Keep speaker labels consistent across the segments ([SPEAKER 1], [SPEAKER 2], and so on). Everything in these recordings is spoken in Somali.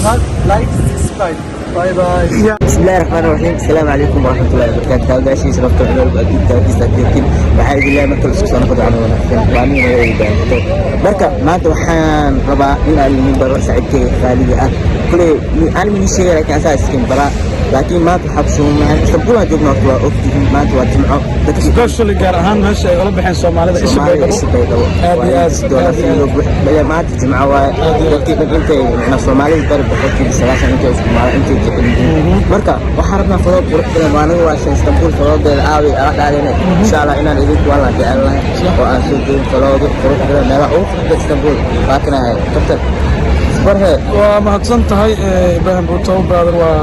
[SPEAKER 1] channel, like, subscribe. باي باي.
[SPEAKER 2] بسم الله الرحمن الرحيم. السلام عليكم ورحمة الله وبركاته. تابعوا شرفت العلوم أكيد لكن وحيد الله ما كل شخص ناخذ عنه وامين ويدا بركة ما توحان ربع من المنبر سعيد خالد كل أنا من الشيء لكن أساس كم برا لكن ما تحبسوا ما تحبوا جبنا طوا أختي ما توجمعوا
[SPEAKER 1] سبيشال جارهان هالشيء غلب الحين سومالي إيش
[SPEAKER 2] بيدو هذه دولار في بلا ما تجمعوا وقتي أنت من الصومالي درب وقتي بسلاسة أنت أنت marka waxaan rabnaa falood qurux badan waan ugu waashay istanbuul faloodeeda aawi aadaalina insha Allah inaan idinku wala jecelahay oo aan soo jeedin falood qurux badan meela ugu fudud istanbuul baakanahay kabta barhe
[SPEAKER 1] waa mahadsan tahay ibrahim Butoow brother waa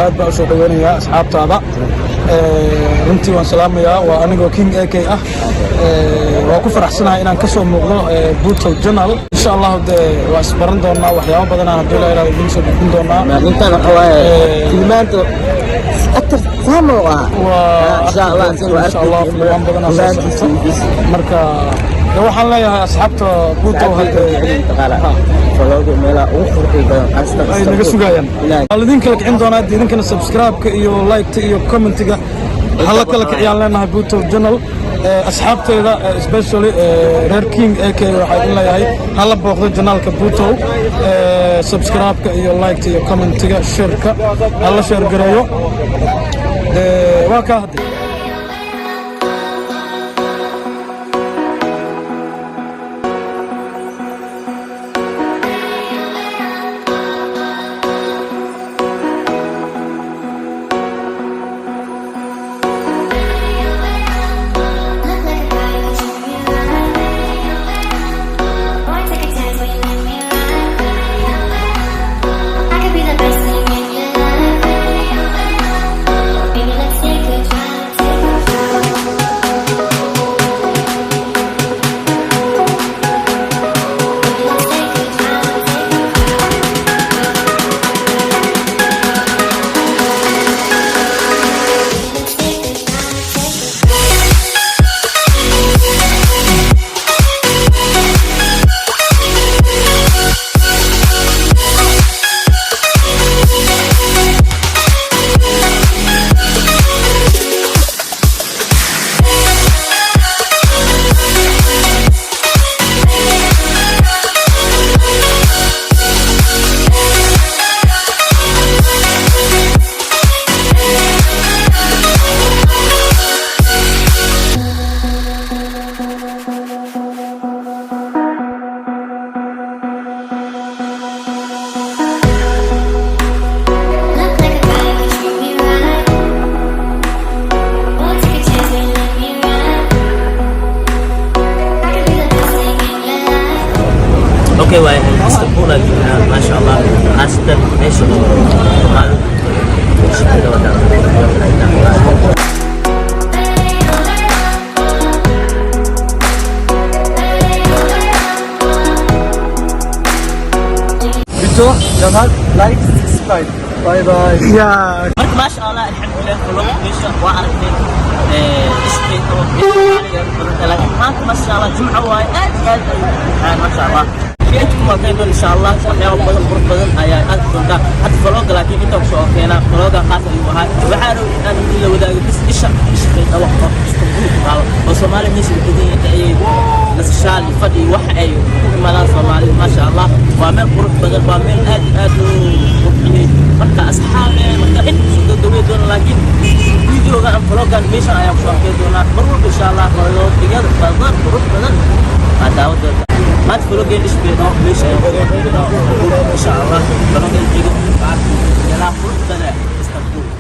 [SPEAKER 1] aad baa soo dhaweynaya asxaabtaada runtii waan salaamayaa waa anigoo king AK ah waa ku faraxsanahay inaan ka soo muuqdo Butoow channel insha Allah waa isbaran doonaa waxyaabo badan aan hadii la ilaahay idin soo bixin doonaa
[SPEAKER 2] inta waxa filmaanto aktar fahmo insha Allah
[SPEAKER 1] filmaan badan aan marka waxaan leeyahay asxaabta Butoow hadda
[SPEAKER 2] فلوجو ميلا أوفر إيجان أستغرب.
[SPEAKER 1] أي نقص وجايان. الذين كلك عندنا دين كنا سبسكرايب كيو لايك كيو كومنت كا. هلا كلك عيالنا Butoow channel. أصحاب تيدا especially رير كينج AK واحد الله يهاي. هلا بأخذ channel كButoow. سبسكرايب كيو لايك كيو كومنت كا شير كا. هلا شير قريو. واقع.
[SPEAKER 2] اوكي واي اسطنبول ما شاء الله خاصة ايش مال
[SPEAKER 1] Butoow channel, like, subscribe. باي باي.
[SPEAKER 2] يا ما شاء الله الحمد لله كلهم ايش وعرفت ايش لكن ما شاء الله جمعة واي ما شاء الله انتم واقعين ان شاء الله waxyaabo badan qurux badan ayaa aad doonta hadda vlog laakiin inta ku soo keena vlog qaas ayuu ahaa waxaan aan la wadaago isha Beydhabo oo Somali meesha ay nashaal fadhi wax ay ku imaadaan Somali ma sha Allah waa meel qurux badan waa meel aad u qurxiyay marka asxaabe marka inta soo dhaweeyo laakiin videoga aan vloggan meesha ayaa ku soo keena mar walba insha Allah vlog digada badan qurux badan daawada ما تفرق إيش بينه ليش إن شاء الله بنقول يلا فرق